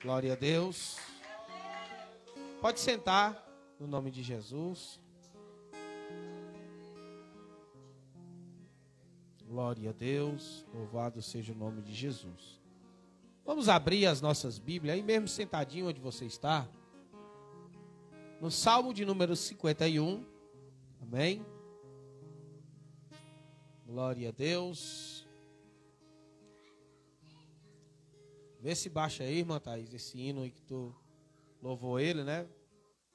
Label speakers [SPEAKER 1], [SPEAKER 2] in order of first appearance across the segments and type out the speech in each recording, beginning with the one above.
[SPEAKER 1] Glória a Deus. Pode sentar, no nome de Jesus. Glória a Deus. Louvado seja o nome de Jesus. Vamos abrir as nossas Bíblias, aí mesmo sentadinho onde você está. No Salmo de número 51. Amém. Glória a Deus. Vê se baixa aí, irmã Thaís, esse hino aí que tu louvou ele, né?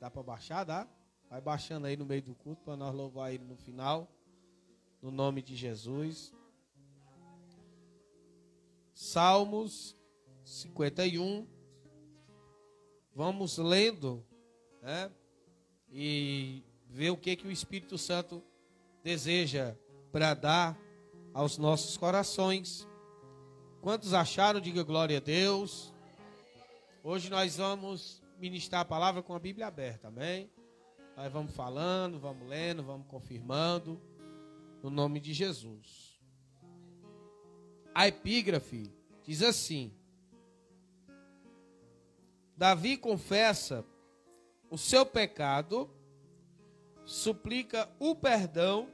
[SPEAKER 1] Dá para baixar, dá? Vai baixando aí no meio do culto para nós louvar ele no final. No nome de Jesus. Salmos 51. Vamos lendo, né? E ver o que o Espírito Santo deseja para dar aos nossos corações. Quantos acharam? Diga glória a Deus. Hoje nós vamos ministrar a palavra com a Bíblia aberta, amém? Nós vamos falando, vamos lendo, vamos confirmando, no nome de Jesus. A epígrafe diz assim: Davi confessa o seu pecado, suplica o perdão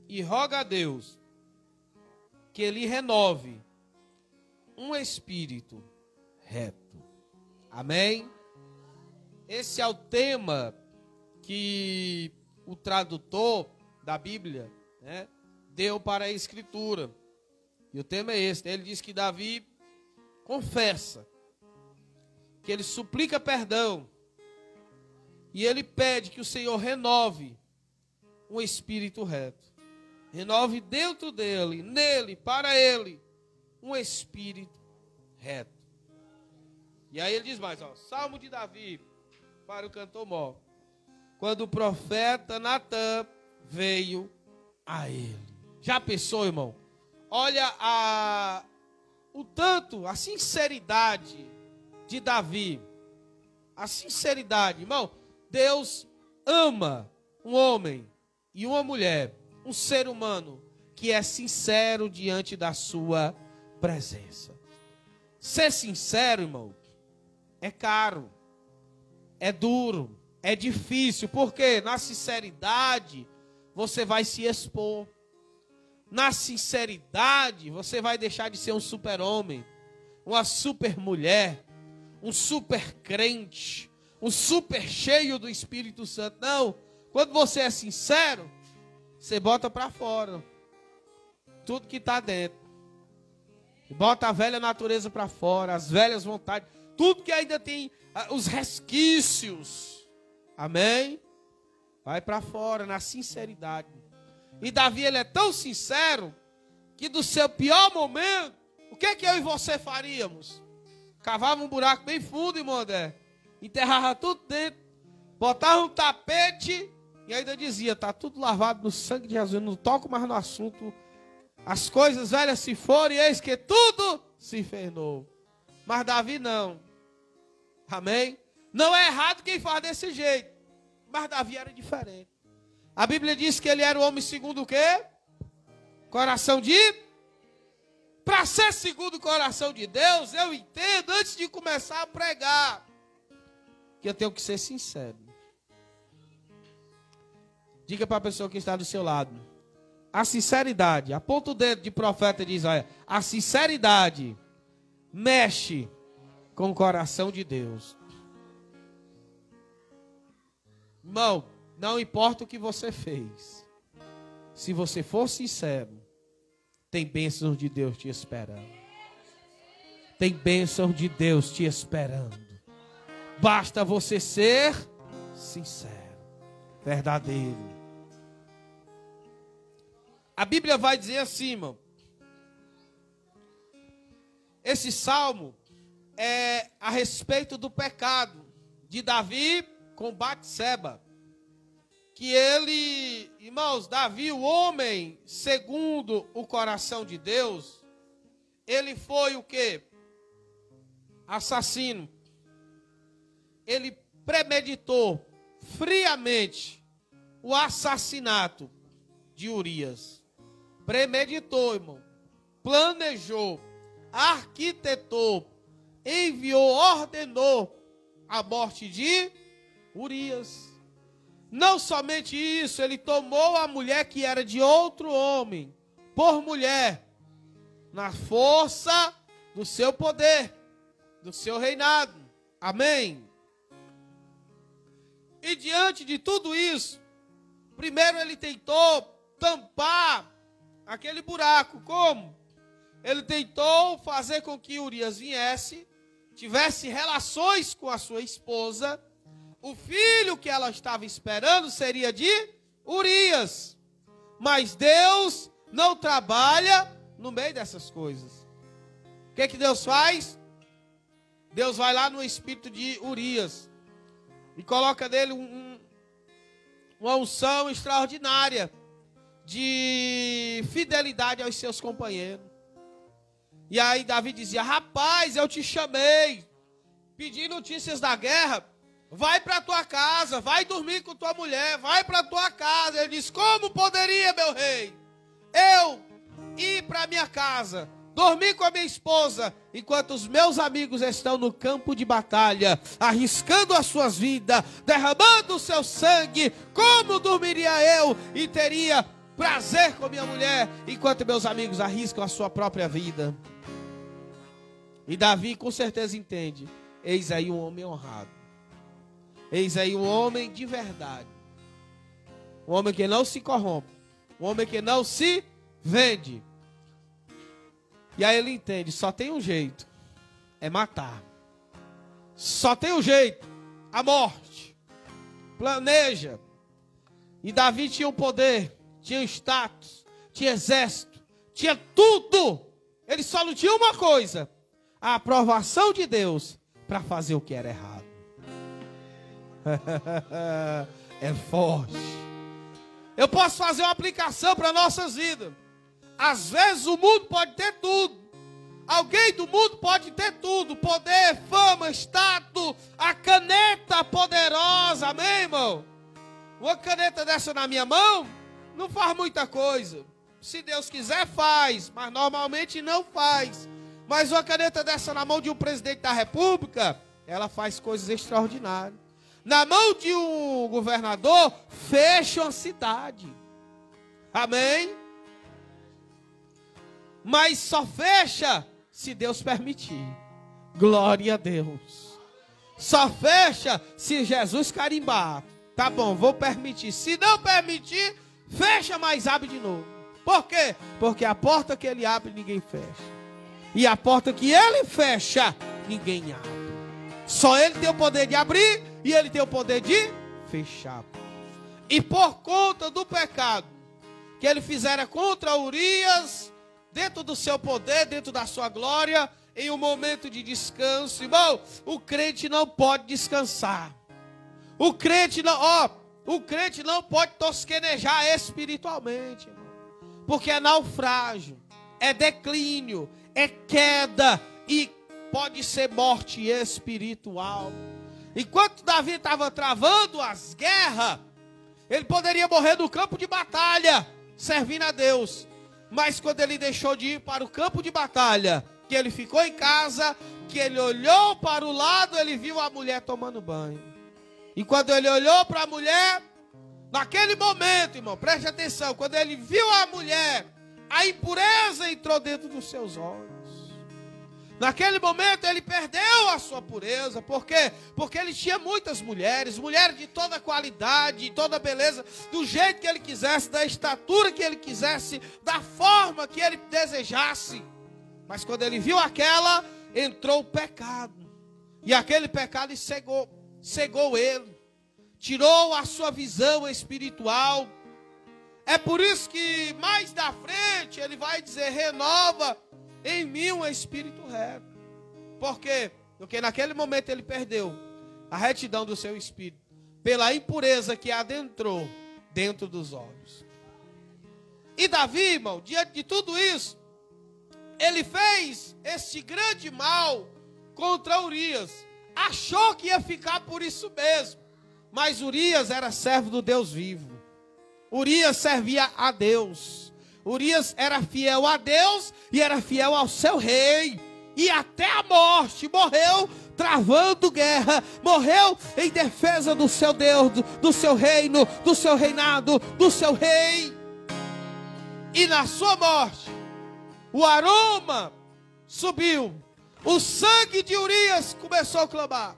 [SPEAKER 1] e roga a Deus que ele renove um espírito reto. Amém? Esse é o tema que o tradutor da Bíblia, né, deu para a Escritura. E o tema é esse. Ele diz que Davi confessa, que ele suplica perdão, e ele pede que o Senhor renove um espírito reto. Renove dentro dele, nele, para ele, um espírito reto. E aí ele diz mais, ó, Salmo de Davi para o cantor mor. Quando o profeta Natan veio a ele. Já pensou, irmão? Olha o tanto, a sinceridade de Davi. A sinceridade, irmão. Deus ama um homem e uma mulher, um ser humano que é sincero diante da sua presença. Ser sincero, irmão, é caro, é duro, é difícil, porque na sinceridade você vai se expor. Na sinceridade você vai deixar de ser um super-homem, uma super-mulher, um super-crente, um super cheio do Espírito Santo. Não, quando você é sincero, você bota para fora tudo que está dentro. Bota a velha natureza para fora, as velhas vontades, tudo que ainda tem os resquícios. Amém? Vai para fora na sinceridade. E Davi, ele é tão sincero que do seu pior momento, o que eu e você faríamos? Cavava um buraco bem fundo, irmão André, enterrava tudo dentro, botava um tapete e ainda dizia: tá tudo lavado no sangue de Jesus, não toco mais no assunto. As coisas velhas se foram e eis que tudo se fez novo. Mas Davi não. Amém? Não é errado quem faz desse jeito. Mas Davi era diferente. A Bíblia diz que ele era o homem segundo o quê? Coração de... Para ser segundo o coração de Deus, eu entendo, antes de começar a pregar, que eu tenho que ser sincero. Diga para a pessoa que está do seu lado: a sinceridade, aponta o dedo de profeta de Israel, a sinceridade mexe com o coração de Deus. Irmão, não importa o que você fez, se você for sincero, tem bênçãos de Deus te esperando. Tem bênçãos de Deus te esperando. Basta você ser sincero, verdadeiro. A Bíblia vai dizer assim, irmão. Esse salmo é a respeito do pecado de Davi com Batseba. Que ele, irmãos, Davi, o homem segundo o coração de Deus, ele foi o quê? Assassino. Ele premeditou friamente o assassinato de Urias. Premeditou, irmão. Planejou, arquitetou, ordenou a morte de Urias. Não somente isso, ele tomou a mulher que era de outro homem, por mulher, na força do seu poder, do seu reinado. Amém? E diante de tudo isso, primeiro ele tentou tampar aquele buraco. Como? Ele tentou fazer com que Urias viesse, tivesse relações com a sua esposa. O filho que ela estava esperando seria de Urias. Mas Deus não trabalha no meio dessas coisas. O que Deus faz? Deus vai lá no espírito de Urias e coloca nele uma unção extraordinária de fidelidade aos seus companheiros. E aí Davi dizia: rapaz, eu te chamei, pedi notícias da guerra, vai para tua casa, vai dormir com tua mulher, vai para tua casa. Ele diz: como poderia, meu rei, eu ir para minha casa, dormir com a minha esposa, enquanto os meus amigos estão no campo de batalha, arriscando as suas vidas, derramando o seu sangue? Como dormiria eu e teria prazer com minha mulher, enquanto meus amigos arriscam a sua própria vida? E Davi com certeza entende: eis aí um homem honrado, eis aí um homem de verdade, um homem que não se corrompe, um homem que não se vende. E aí ele entende: só tem um jeito, é matar. Só tem um jeito, a morte. Planeja. E Davi tinha o poder, tinha o status, tinha exército, tinha tudo. Ele só não tinha uma coisa: a aprovação de Deus para fazer o que era errado. É forte. Eu posso fazer uma aplicação para nossas vidas. Às vezes o mundo pode ter tudo. Alguém do mundo pode ter tudo: poder, fama, status, a caneta poderosa. Amém, irmão? Uma caneta dessa na minha mão não faz muita coisa. Se Deus quiser, faz, mas normalmente não faz. Mas uma caneta dessa na mão de um presidente da república, ela faz coisas extraordinárias. Na mão de um governador, fecha uma cidade. Amém? Mas só fecha se Deus permitir. Glória a Deus. Só fecha se Jesus carimbar. Tá bom, vou permitir. Se não permitir, fecha, mas abre de novo. Por quê? Porque a porta que ele abre, ninguém fecha. E a porta que ele fecha, ninguém abre. Só ele tem o poder de abrir e ele tem o poder de fechar. E por conta do pecado que ele fizera contra Urias, dentro do seu poder, dentro da sua glória, em um momento de descanso, irmão, o crente não pode descansar. O crente não pode tosquenejar espiritualmente, irmão, porque é naufrágio, é declínio, é queda e pode ser morte espiritual. Enquanto Davi estava travando as guerras, ele poderia morrer no campo de batalha, servindo a Deus. Mas quando ele deixou de ir para o campo de batalha, que ele ficou em casa, que ele olhou para o lado, ele viu a mulher tomando banho. E quando ele olhou para a mulher, naquele momento, irmão, preste atenção, quando ele viu a mulher, a impureza entrou dentro dos seus olhos. Naquele momento ele perdeu a sua pureza. Por quê? Porque ele tinha muitas mulheres, mulheres de toda qualidade, de toda beleza, do jeito que ele quisesse, da estatura que ele quisesse, da forma que ele desejasse. Mas quando ele viu aquela, entrou o pecado. E aquele pecado cegou ele, tirou a sua visão espiritual. É por isso que mais da frente ele vai dizer: renova em mim um espírito reto. Por quê? Porque naquele momento ele perdeu a retidão do seu espírito, pela impureza que adentrou dentro dos olhos. E Davi, irmão, diante de tudo isso, ele fez este grande mal contra Urias. Achou que ia ficar por isso mesmo. Mas Urias era servo do Deus vivo. Urias servia a Deus. Urias era fiel a Deus e era fiel ao seu rei. e até a morte, morreu travando guerra, morreu em defesa do seu Deus, do seu reino, do seu reinado, do seu rei. E na sua morte, o aroma subiu, o sangue de Urias começou a clamar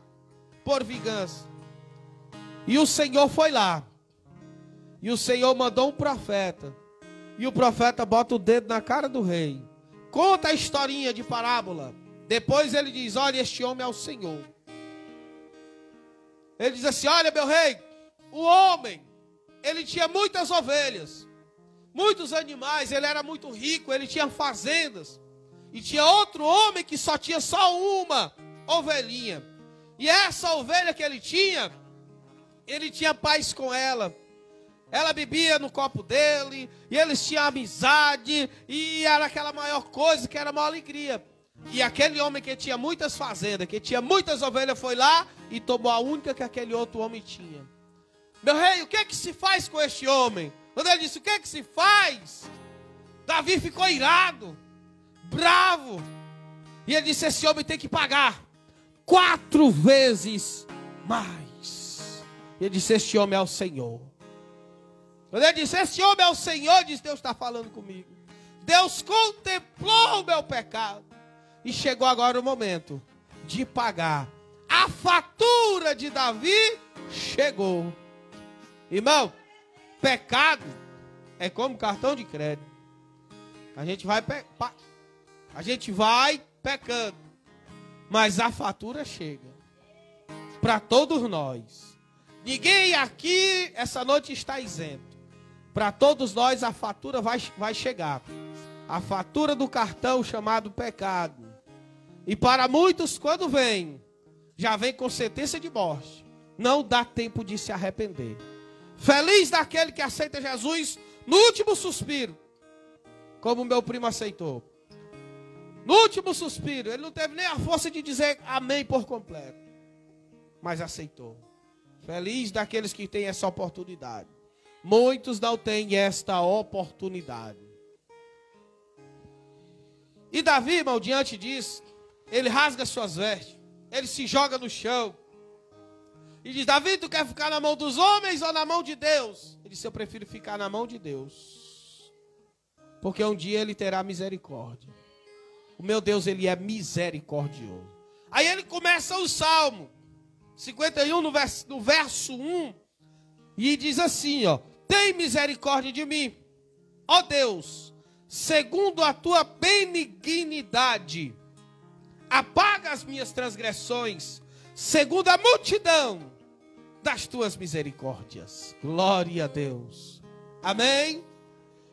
[SPEAKER 1] por vingança. E o Senhor foi lá, e o Senhor mandou um profeta, e o profeta bota o dedo na cara do rei, conta a historinha de parábola. Depois ele diz: olha, este homem é o Senhor. Ele diz assim: olha, meu rei, o homem, ele tinha muitas ovelhas, muitos animais, ele era muito rico, ele tinha fazendas. E tinha outro homem que só tinha uma ovelhinha. E essa ovelha que ele tinha paz com ela. Ela bebia no copo dele, e eles tinham amizade, e era aquela maior coisa, que era a maior alegria. E aquele homem que tinha muitas fazendas, que tinha muitas ovelhas, foi lá e tomou a única que aquele outro homem tinha. Meu rei, o que é que se faz com este homem? Quando ele disse: o que é que se faz? Davi ficou irado, bravo. E ele disse: esse homem tem que pagar 4 vezes mais. E ele disse: este homem é o Senhor. Quando ele disse: esse homem é o Senhor, disse: Deus está falando comigo. Deus contemplou o meu pecado. E chegou agora o momento de pagar. A fatura de Davi chegou. Irmão, pecado é como cartão de crédito. A gente vai pecando, mas a fatura chega para todos nós. Ninguém aqui essa noite está isento. Para todos nós a fatura vai chegar. A fatura do cartão chamado pecado. E para muitos, quando vem, já vem com sentença de morte. Não dá tempo de se arrepender. Feliz daquele que aceita Jesus no último suspiro, como meu primo aceitou. No último suspiro, ele não teve nem a força de dizer amém por completo, mas aceitou. Feliz daqueles que têm essa oportunidade. Muitos não têm esta oportunidade. E Davi, irmão, diante disso, ele rasga suas vestes, ele se joga no chão e diz: Davi, tu quer ficar na mão dos homens ou na mão de Deus? Ele disse: eu prefiro ficar na mão de Deus, porque um dia ele terá misericórdia. O meu Deus, ele é misericordioso. Aí ele começa o Salmo 51, no verso 1, e diz assim, ó: tem misericórdia de mim, ó Deus, segundo a tua benignidade, apaga as minhas transgressões, segundo a multidão das tuas misericórdias. Glória a Deus. Amém?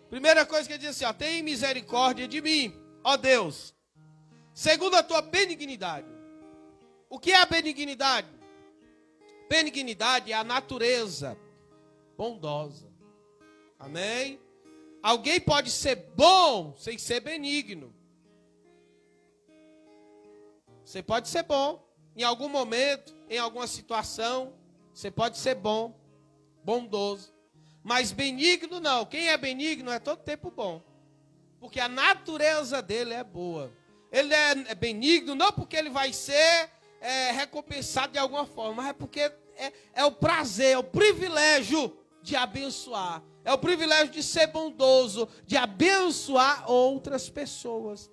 [SPEAKER 1] Primeira coisa que ele diz assim, ó: tem misericórdia de mim, ó Deus, segundo a tua benignidade. O que é a benignidade? Benignidade é a natureza bondosa. Amém? Alguém pode ser bom sem ser benigno. Você pode ser bom em algum momento, em alguma situação. Você pode ser bom, bondoso. Mas benigno não. Quem é benigno é todo tempo bom. Porque a natureza dele é boa. Ele é benigno não porque ele vai ser recompensado de alguma forma, mas é porque é o prazer, é o privilégio de abençoar. É o privilégio de ser bondoso, de abençoar outras pessoas.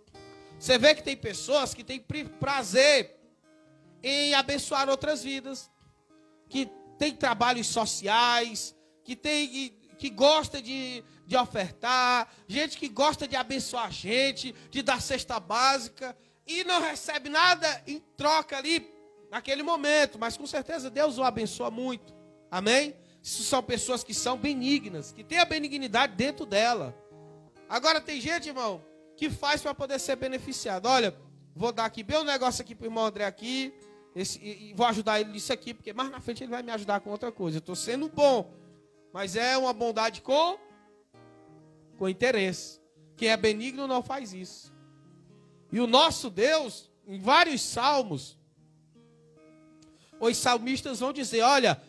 [SPEAKER 1] Você vê que tem pessoas que têm prazer em abençoar outras vidas, que tem trabalhos sociais, que gosta de ofertar, gente que gosta de abençoar a gente, de dar cesta básica, e não recebe nada em troca ali, naquele momento, mas com certeza Deus o abençoa muito. Amém? Isso são pessoas que são benignas, que têm a benignidade dentro dela. Agora tem gente, irmão, que faz para poder ser beneficiado. Olha, vou dar aqui bem um negócio aqui para o irmão André aqui, e vou ajudar ele nisso aqui, porque mais na frente ele vai me ajudar com outra coisa. Eu estou sendo bom, mas é uma bondade com interesse. Quem é benigno não faz isso. E o nosso Deus, em vários salmos, os salmistas vão dizer: olha,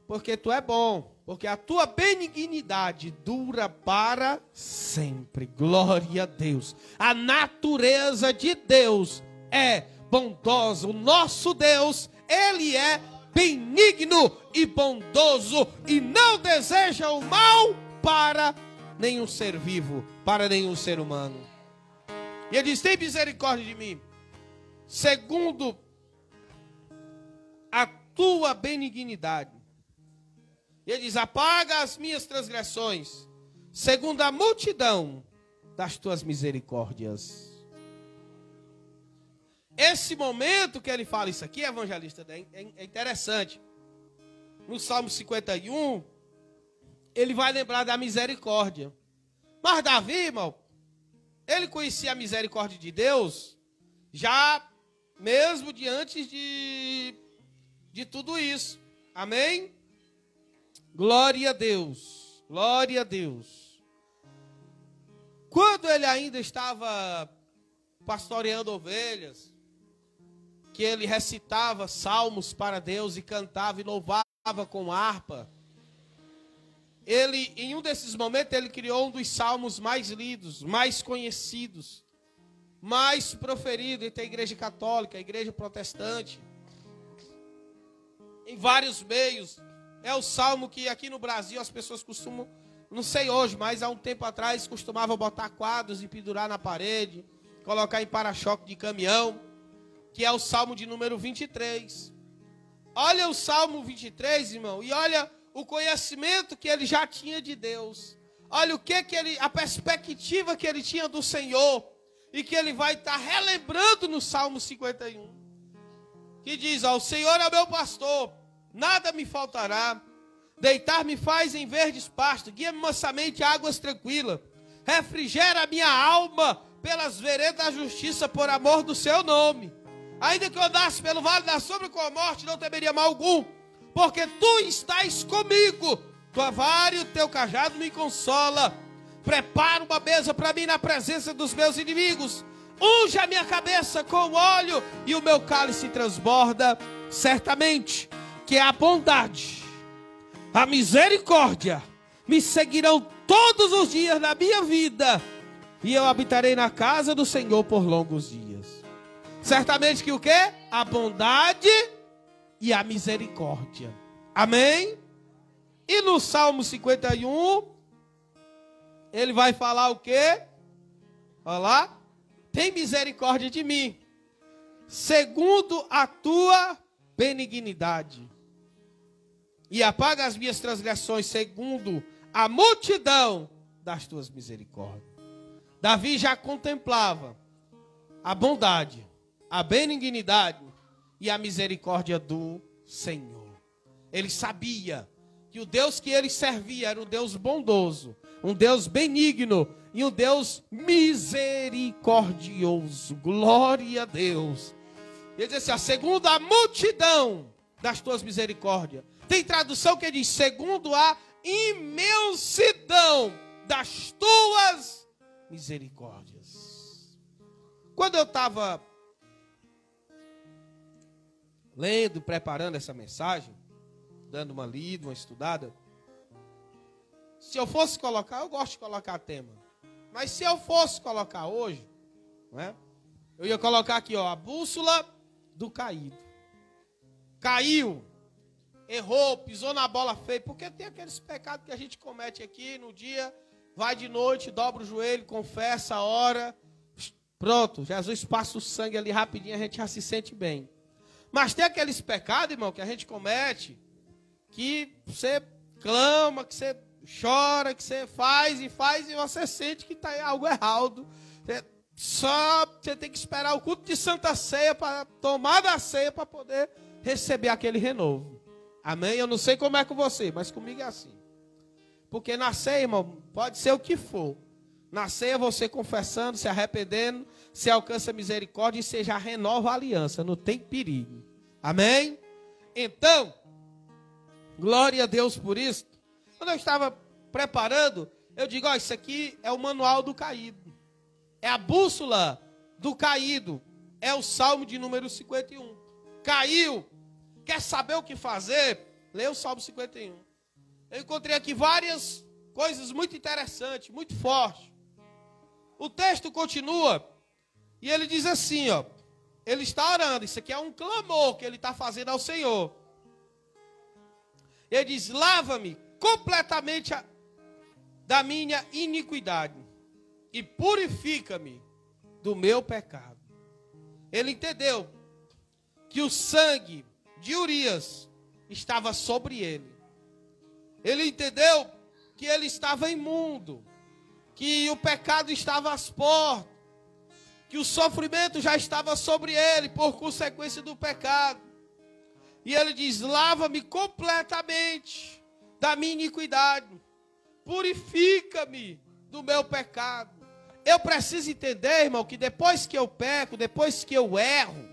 [SPEAKER 1] porque tu é bom, porque a tua benignidade dura para sempre. Glória a Deus. A natureza de Deus é bondosa. O nosso Deus, Ele é benigno e bondoso e não deseja o mal para nenhum ser vivo, para nenhum ser humano. E Ele diz: tem misericórdia de mim, segundo a tua benignidade. E Ele diz: apaga as minhas transgressões, segundo a multidão das tuas misericórdias. Esse momento que ele fala isso aqui, evangelista, é interessante. No Salmo 51, ele vai lembrar da misericórdia. Mas Davi, irmão, ele conhecia a misericórdia de Deus já mesmo diante de tudo isso. Amém? Glória a Deus. Glória a Deus. Quando ele ainda estava pastoreando ovelhas, que ele recitava salmos para Deus e cantava e louvava com harpa, ele, em um desses momentos, ele criou um dos salmos mais lidos, mais conhecidos, mais proferido entre a igreja católica, a igreja protestante, em vários meios. É o salmo que aqui no Brasil as pessoas costumam, não sei hoje, mas há um tempo atrás costumavam botar quadros e pendurar na parede, colocar em para-choque de caminhão, que é o salmo de número 23. Olha o salmo 23, irmão, e olha o conhecimento que ele já tinha de Deus. Olha o que ele, a perspectiva que ele tinha do Senhor, e que ele vai estar relembrando no Salmo 51. Que diz: ó, o Senhor é meu pastor, nada me faltará. Deitar-me faz em verdes pastos, guia-me mansamente a águas tranquilas. Refrigera a minha alma pelas veredas da justiça, por amor do seu nome. Ainda que eu andasse pelo vale da sombra com a morte, não temeria mal algum, porque tu estás comigo. Tua vara e o teu cajado me consola. Prepara uma mesa para mim na presença dos meus inimigos. Unge a minha cabeça com óleo e o meu cálice transborda. Certamente que a bondade, a misericórdia me seguirão todos os dias da minha vida, e eu habitarei na casa do Senhor por longos dias. Certamente que o quê? A bondade e a misericórdia. Amém? E no Salmo 51, ele vai falar o quê? Olha lá. Tem misericórdia de mim, segundo a tua benignidade. E apaga as minhas transgressões, segundo a multidão das tuas misericórdias. Davi já contemplava a bondade, a benignidade e a misericórdia do Senhor. Ele sabia que o Deus que ele servia era um Deus bondoso, um Deus benigno e um Deus misericordioso. Glória a Deus. Ele diz assim: segundo a multidão das tuas misericórdias. Tem tradução que diz: segundo a imensidão das tuas misericórdias. Quando eu estava lendo, preparando essa mensagem, dando uma lida, uma estudada, se eu fosse colocar, eu gosto de colocar tema, mas se eu fosse colocar hoje, não é? Eu ia colocar aqui, ó, a bússola do caído. Caiu, errou, pisou na bola feia, porque tem aqueles pecados que a gente comete aqui no dia, vai de noite, dobra o joelho, confessa a hora, pronto, Jesus passa o sangue ali rapidinho, a gente já se sente bem. Mas tem aqueles pecados, irmão, que a gente comete, que você clama, que você chora, que você faz e você sente que está algo errado. Você tem que esperar o culto de Santa Ceia para tomar da ceia para poder receber aquele renovo. Amém? Eu não sei como é com você, mas comigo é assim. Porque na ceia, irmão, pode ser o que for. Na ceia você confessando, se arrependendo, você alcança misericórdia e você já renova a aliança, não tem perigo. Amém? Então, glória a Deus por isso. Quando eu estava preparando, eu digo, ó, isso aqui é o manual do caído. É a bússola do caído. É o Salmo de número 51. Caiu, quer saber o que fazer? Lê o Salmo 51. eu encontrei aqui várias coisas muito interessantes, muito fortes. O texto continua e ele diz assim, ó. Ele está orando, isso aqui é um clamor que ele está fazendo ao Senhor. Ele diz, lava-me completamente da minha iniquidade e purifica-me do meu pecado. Ele entendeu que o sangue de Urias estava sobre ele. Ele entendeu que ele estava imundo, que o pecado estava às portas, que o sofrimento já estava sobre ele por consequência do pecado. E ele diz, lava-me completamente da minha iniquidade, purifica-me do meu pecado. Eu preciso entender, irmão, que depois que eu peco, depois que eu erro,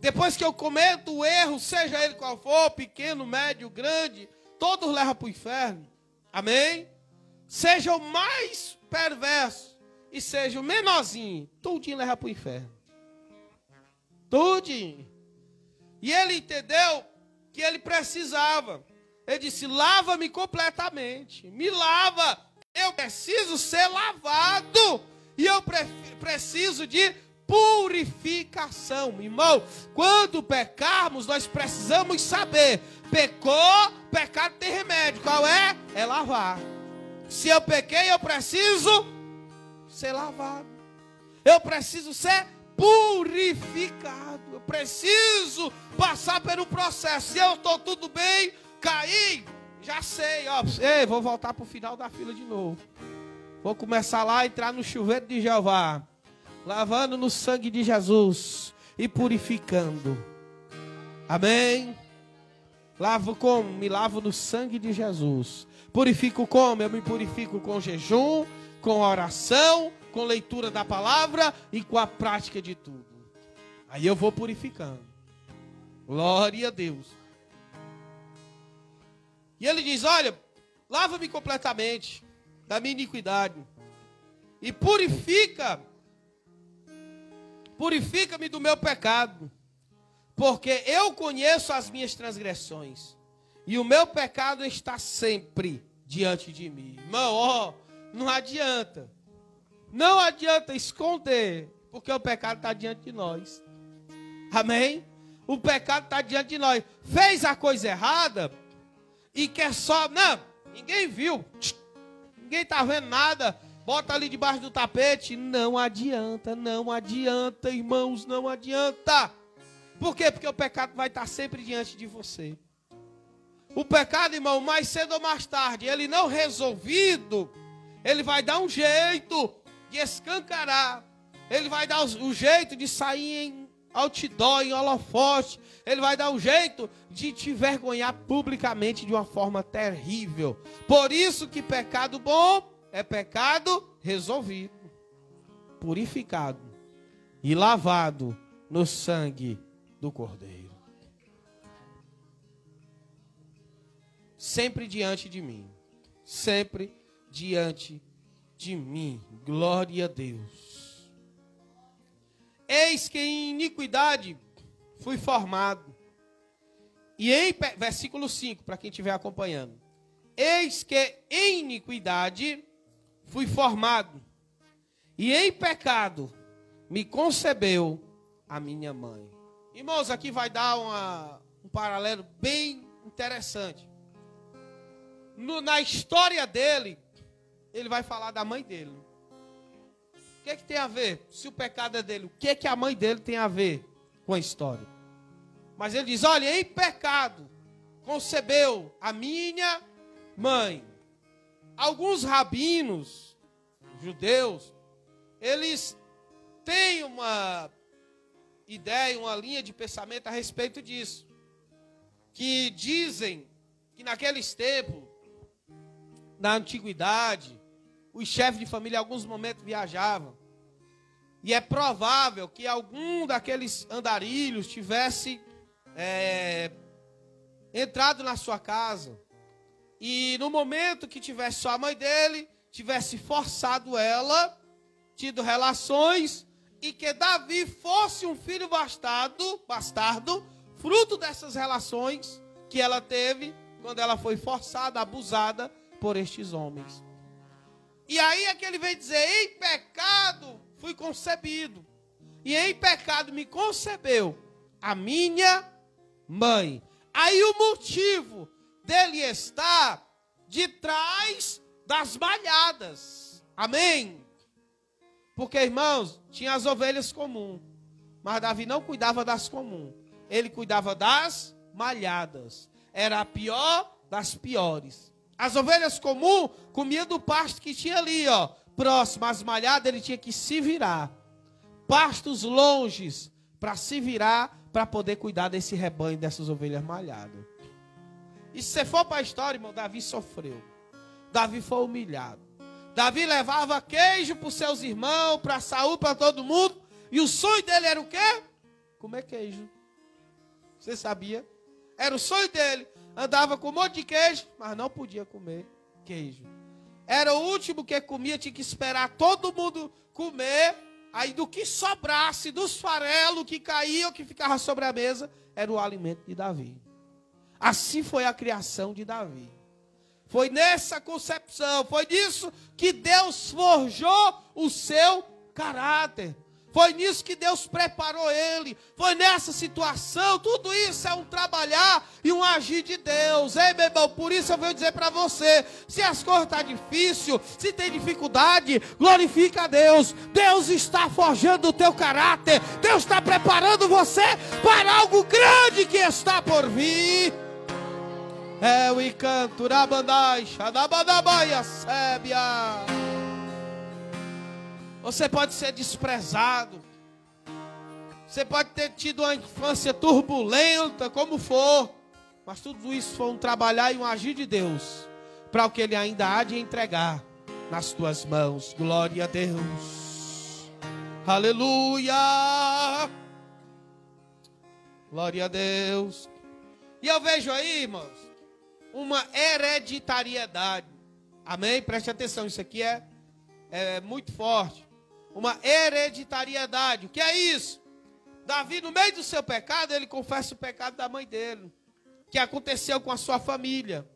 [SPEAKER 1] depois que eu cometo o erro, seja ele qual for, pequeno, médio, grande, todos levam para o inferno. Amém? Seja o mais perverso e seja o menorzinho, tudinho leva para o inferno. Tudinho. E ele entendeu que ele precisava. Ele disse, lava-me completamente. Me lava. Eu preciso ser lavado. E eu preciso de purificação. Irmão, quando pecarmos, nós precisamos saber. Pecou, pecado tem remédio. Qual é? É lavar. Se eu pequei, eu preciso ser lavado. Eu preciso ser purificado. Eu preciso passar pelo processo. Se eu estou tudo bem, caí, já sei, ó. Ei, vou voltar para o final da fila de novo. Vou começar lá a entrar no chuveiro de Jeová, lavando no sangue de Jesus e purificando. Amém? Lavo como? Me lavo no sangue de Jesus. Purifico como? Eu me purifico com jejum, com oração, com leitura da palavra e com a prática de tudo. Aí eu vou purificando. Glória a Deus. E ele diz, olha, lava-me completamente da minha iniquidade e purifica-me do meu pecado, porque eu conheço as minhas transgressões e o meu pecado está sempre diante de mim. Irmão, ó, não adianta. Não adianta esconder, porque o pecado está diante de nós. Amém? O pecado está diante de nós. Fez a coisa errada e quer só... Não, ninguém viu. Ninguém está vendo nada. Bota ali debaixo do tapete. Não adianta, não adianta, irmãos, não adianta. Por quê? Porque o pecado vai estar sempre diante de você. O pecado, irmão, mais cedo ou mais tarde, ele não resolvido, ele vai dar um jeito de escancarar. Ele vai dar o jeito de sair em outdoor, em holofote. Ele vai dar um jeito de te envergonhar publicamente de uma forma terrível. Por isso que pecado bom é pecado resolvido, purificado e lavado no sangue do Cordeiro. Sempre diante de mim. Sempre diante de mim. Glória a Deus. Eis que em iniquidade fui formado. E em versículo 5, para quem estiver acompanhando. Eis que em iniquidade fui formado. E em pecado me concebeu a minha mãe. Irmãos, aqui vai dar um paralelo bem interessante. Na história dele, ele vai falar da mãe dele. O que tem a ver? Se o pecado é dele, o que a mãe dele tem a ver com a história? Mas ele diz, olha, em pecado concebeu a minha mãe. Alguns rabinos judeus, eles têm uma ideia, uma linha de pensamento a respeito disso. Que dizem que naqueles tempos, na antiguidade, os chefes de família em alguns momentos viajavam. E é provável que algum daqueles andarilhos tivesse entrado na sua casa. E no momento que tivesse só a mãe dele, tivesse forçado ela, tido relações, e que Davi fosse um filho bastardo, fruto dessas relações que ela teve, quando ela foi forçada, abusada por estes homens. E aí é que ele vem dizer: em pecado fui concebido, e em pecado me concebeu a minha mãe. Aí o motivo dele está de trás das malhadas. Amém? Porque, irmãos, tinha as ovelhas comuns, mas Davi não cuidava das comuns. Ele cuidava das malhadas. Era a pior das piores. As ovelhas comuns comiam do pasto que tinha ali, ó, próximo às malhadas. Ele tinha que se virar. Pastos longes para se virar, para poder cuidar desse rebanho, dessas ovelhas malhadas. E se você for para a história, irmão, Davi sofreu. Davi foi humilhado. Davi levava queijo para os seus irmãos, para Saul, para todo mundo. E o sonho dele era o quê? Comer queijo. Você sabia? Era o sonho dele. Andava com um monte de queijo, mas não podia comer queijo. Era o último que comia, tinha que esperar todo mundo comer. Aí do que sobrasse, dos farelos que caíam, que ficava sobre a mesa, era o alimento de Davi. Assim foi a criação de Davi. Foi nessa concepção, foi nisso que Deus forjou o seu caráter. Foi nisso que Deus preparou ele. Foi nessa situação. Tudo isso é um trabalhar e um agir de Deus. Ei, meu irmão, por isso eu venho dizer para você: se as coisas estão difíceis, se tem dificuldade, glorifica a Deus. Deus está forjando o teu caráter. Deus está preparando você para algo grande que está por vir. É o encanto, rabandai, xadabadabaia, sébia. Você pode ser desprezado. Você pode ter tido uma infância turbulenta, como for. Mas tudo isso foi um trabalhar e um agir de Deus, para o que Ele ainda há de entregar nas tuas mãos. Glória a Deus. Aleluia. Glória a Deus. E eu vejo aí, irmãos, uma hereditariedade. Amém? Preste atenção, isso aqui é muito forte. Uma hereditariedade. O que é isso? Davi, no meio do seu pecado, ele confessa o pecado da mãe dele, que aconteceu com a sua família.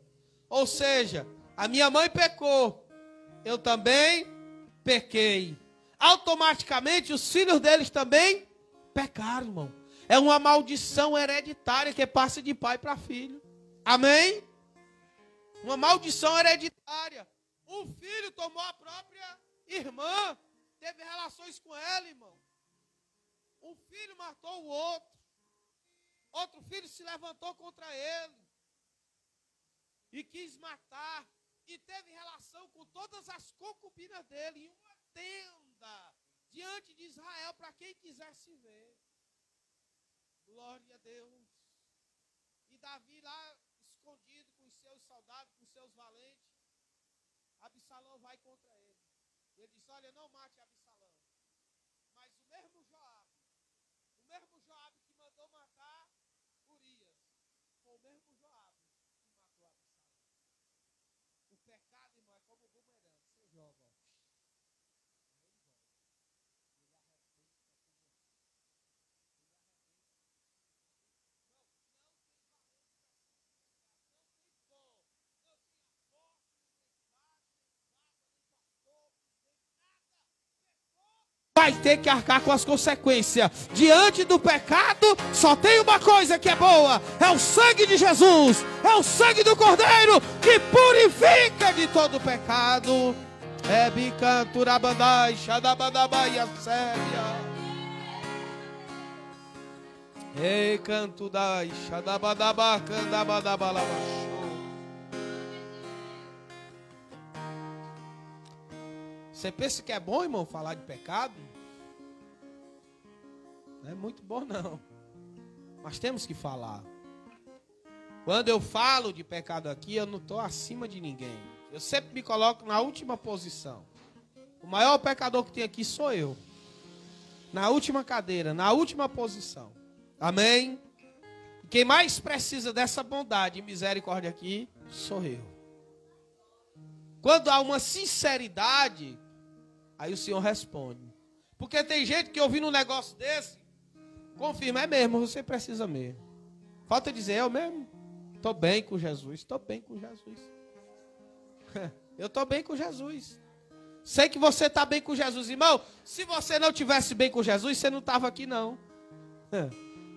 [SPEAKER 1] Ou seja, a minha mãe pecou, eu também pequei. Automaticamente os filhos deles também pecaram, irmão. É uma maldição hereditária que passa de pai para filho. Amém? Uma maldição hereditária. Um filho tomou a própria irmã, teve relações com ela, irmão. Um filho matou o outro. Outro filho se levantou contra ele e quis matar. E teve relação com todas as concubinas dele em uma tenda diante de Israel para quem quisesse ver. Glória a Deus. E Davi lá escondido com os seus soldados, com os seus valentes. Absalão vai contra ele. Ele diz: olha, não mate Absalão. Mas o mesmo Joabe que mandou matar Urias, foi o mesmo Joabe que matou Absalão. O pecado, irmão, é como bumerangue. Você joga, ó. Vai ter que arcar com as consequências. Diante do pecado, só tem uma coisa que é boa: é o sangue de Jesus, é o sangue do Cordeiro, que purifica de todo pecado. É bicanturabandai, xadabadabaia, séria. Ei, canto dai, xadabadabá, candabadabalabachô. Você pensa que é bom, irmão, falar de pecado? Não é muito bom, não. Mas temos que falar. Quando eu falo de pecado aqui, eu não estou acima de ninguém. Eu sempre me coloco na última posição. O maior pecador que tem aqui sou eu. Na última cadeira, na última posição. Amém? Quem mais precisa dessa bondade e misericórdia aqui, sou eu. Quando há uma sinceridade, aí o Senhor responde. Porque tem gente que ouvindo um negócio desse, confirma: é mesmo, você precisa mesmo. Falta dizer: eu mesmo. estou bem com Jesus, estou bem com Jesus. Eu estou bem com Jesus. Sei que você está bem com Jesus, irmão. Se você não tivesse bem com Jesus, você não estava aqui não.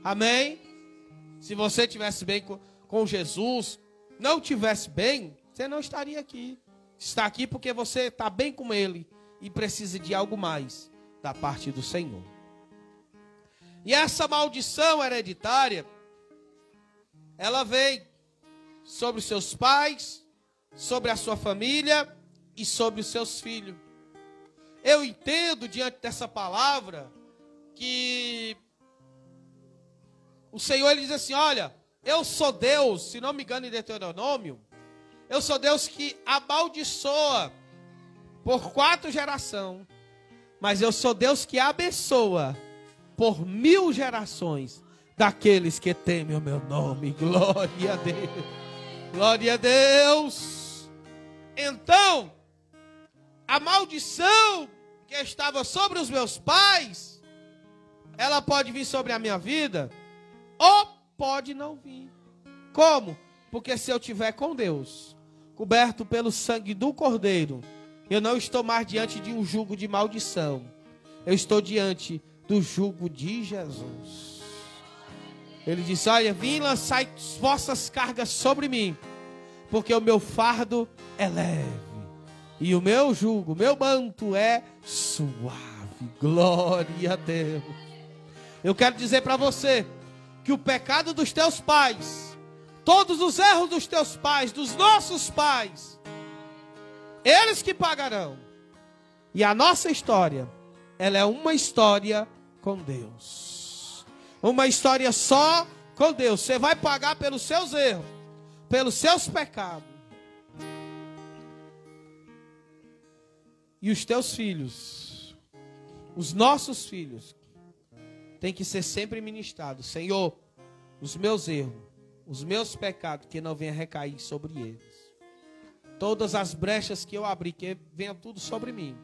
[SPEAKER 1] Amém? Se você tivesse bem com Jesus, não tivesse bem, você não estaria aqui. Está aqui porque você está bem com Ele e precisa de algo mais da parte do Senhor. E essa maldição hereditária, ela vem sobre os seus pais, sobre a sua família e sobre os seus filhos. Eu entendo diante dessa palavra que o Senhor ele diz assim, olha, eu sou Deus, se não me engano em Deuteronômio, eu sou Deus que amaldiçoa por 4 gerações, mas eu sou Deus que abençoa por 1000 gerações daqueles que temem o meu nome. Glória a Deus. Glória a Deus. Então, a maldição que estava sobre os meus pais, ela pode vir sobre a minha vida ou pode não vir. Como? Porque se eu estiver com Deus, coberto pelo sangue do Cordeiro, eu não estou mais diante de um jugo de maldição. Eu estou diante do jugo de Jesus. Ele disse, olha, vim lançar vossas cargas sobre mim, porque o meu fardo é leve, e o meu jugo, o meu manto é suave. Glória a Deus. Eu quero dizer para você, que o pecado dos teus pais, todos os erros dos teus pais, dos nossos pais, eles que pagarão. E a nossa história, ela é uma história com Deus. Uma história só com Deus. Você vai pagar pelos seus erros, pelos seus pecados. E os teus filhos, os nossos filhos, tem que ser sempre ministrados. Senhor, os meus erros, os meus pecados, que não venha recair sobre eles. Todas as brechas que eu abri, que venha tudo sobre mim,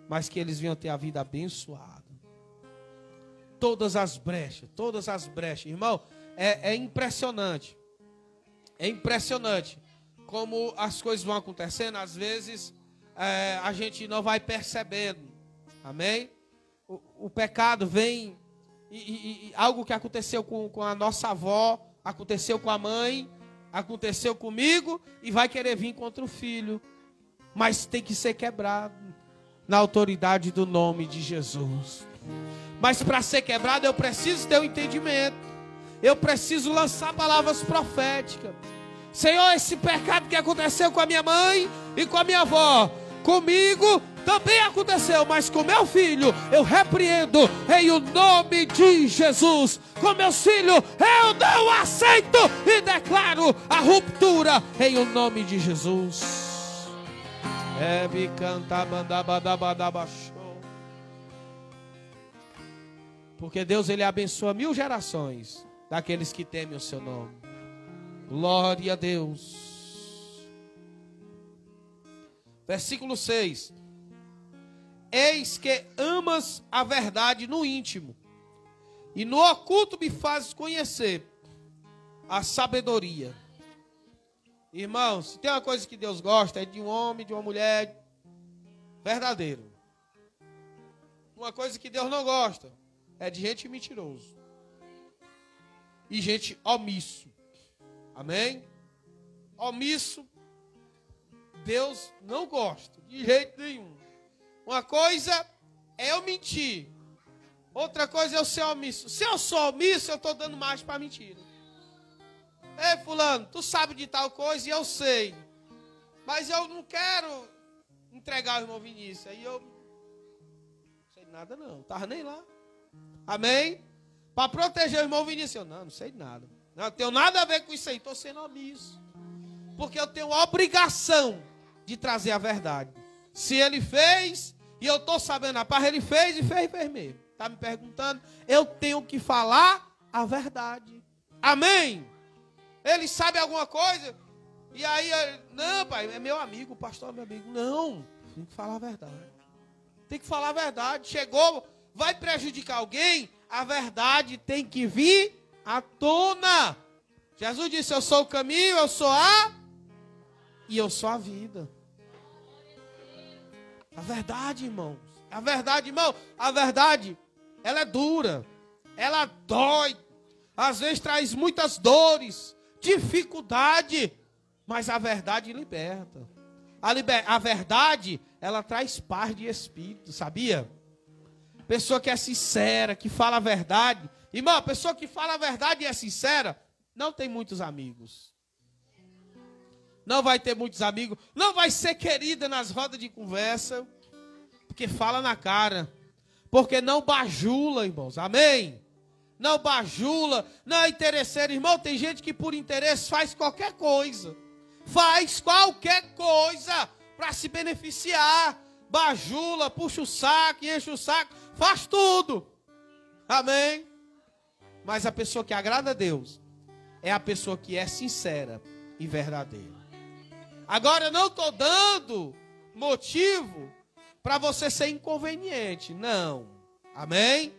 [SPEAKER 1] mas que eles venham ter a vida abençoada. Todas as brechas, irmão, é impressionante. É impressionante como as coisas vão acontecendo. Às vezes a gente não vai percebendo. Amém? O pecado vem, e algo que aconteceu com a nossa avó, aconteceu com a mãe, aconteceu comigo, e vai querer vir contra o filho. Mas tem que ser quebrado na autoridade do nome de Jesus. Mas para ser quebrado eu preciso ter um entendimento. Eu preciso lançar palavras proféticas. Senhor, esse pecado que aconteceu com a minha mãe e com a minha avó, comigo também aconteceu, mas com meu filho eu repreendo em o nome de Jesus. Com meus filhos eu não aceito e declaro a ruptura em o nome de Jesus. Porque Deus ele abençoa 1000 gerações daqueles que temem o seu nome. Glória a Deus. Versículo 6. Eis que amas a verdade no íntimo, e no oculto me fazes conhecer a sabedoria. Irmãos, se tem uma coisa que Deus gosta, é de um homem, de uma mulher verdadeiro. Uma coisa que Deus não gosta é de gente mentiroso e gente omisso. Amém? Omisso, Deus não gosta de jeito nenhum. Uma coisa é eu mentir, outra coisa é eu ser omisso. Se eu sou omisso, eu estou dando mais para mentira. Ei, fulano, tu sabe de tal coisa e eu sei, mas eu não quero entregar o irmão Vinícius. Aí eu não sei nada não, estava nem lá. Amém? Para proteger o irmão Vinícius, eu não sei nada. Não tenho nada a ver com isso aí, estou sendo omisso. Porque eu tenho a obrigação de trazer a verdade. Se ele fez, e eu estou sabendo a parte, ele fez e fez mesmo. Está me perguntando, eu tenho que falar a verdade. Amém? Ele sabe alguma coisa? E aí, não, pai, é meu amigo, o pastor é meu amigo. Não, tem que falar a verdade. Tem que falar a verdade. Chegou, vai prejudicar alguém, a verdade tem que vir à tona. Jesus disse, eu sou o caminho, eu sou e eu sou a vida. A verdade, irmãos. A verdade, irmão. A verdade, ela é dura. Ela dói. Às vezes traz muitas dores, dificuldade. Mas a verdade liberta. A verdade, ela traz paz de espírito, sabia? Pessoa que é sincera, que fala a verdade. Irmão, a pessoa que fala a verdade e é sincera, não tem muitos amigos. Não vai ter muitos amigos. Não vai ser querida nas rodas de conversa. Porque fala na cara. Porque não bajula, irmãos. Amém? Não bajula. Não é interesseiro. Irmão, tem gente que por interesse faz qualquer coisa. Faz qualquer coisa para se beneficiar. Bajula, puxa o saco, enche o saco. Faz tudo. Amém? Mas a pessoa que agrada a Deus é a pessoa que é sincera e verdadeira. Agora, eu não estou dando motivo para você ser inconveniente. Não. Amém?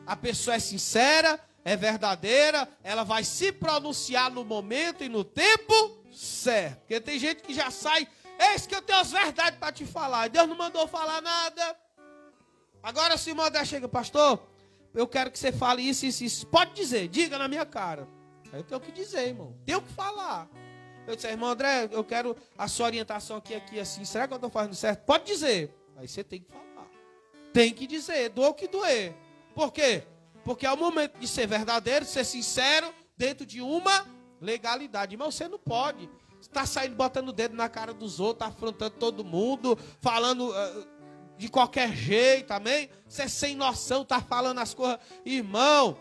[SPEAKER 1] A pessoa é sincera, é verdadeira, ela vai se pronunciar no momento e no tempo certo. Porque tem gente que já sai, eis que eu tenho as verdades para te falar. Deus não mandou falar nada. Agora se o irmão André chega, pastor, eu quero que você fale isso, isso, isso. Pode dizer, diga na minha cara. Aí eu tenho que dizer, irmão. Tenho que falar. Eu disse, irmão André, eu quero a sua orientação aqui, assim. Será que eu estou fazendo certo? Pode dizer. Aí você tem que falar. Tem que dizer, doa o que doer. Por quê? Porque é o momento de ser verdadeiro, ser sincero, dentro de uma legalidade. Irmão, você não pode. Você está saindo, botando o dedo na cara dos outros, afrontando todo mundo, falando de qualquer jeito, amém? Você sem noção, está falando as coisas. Irmão,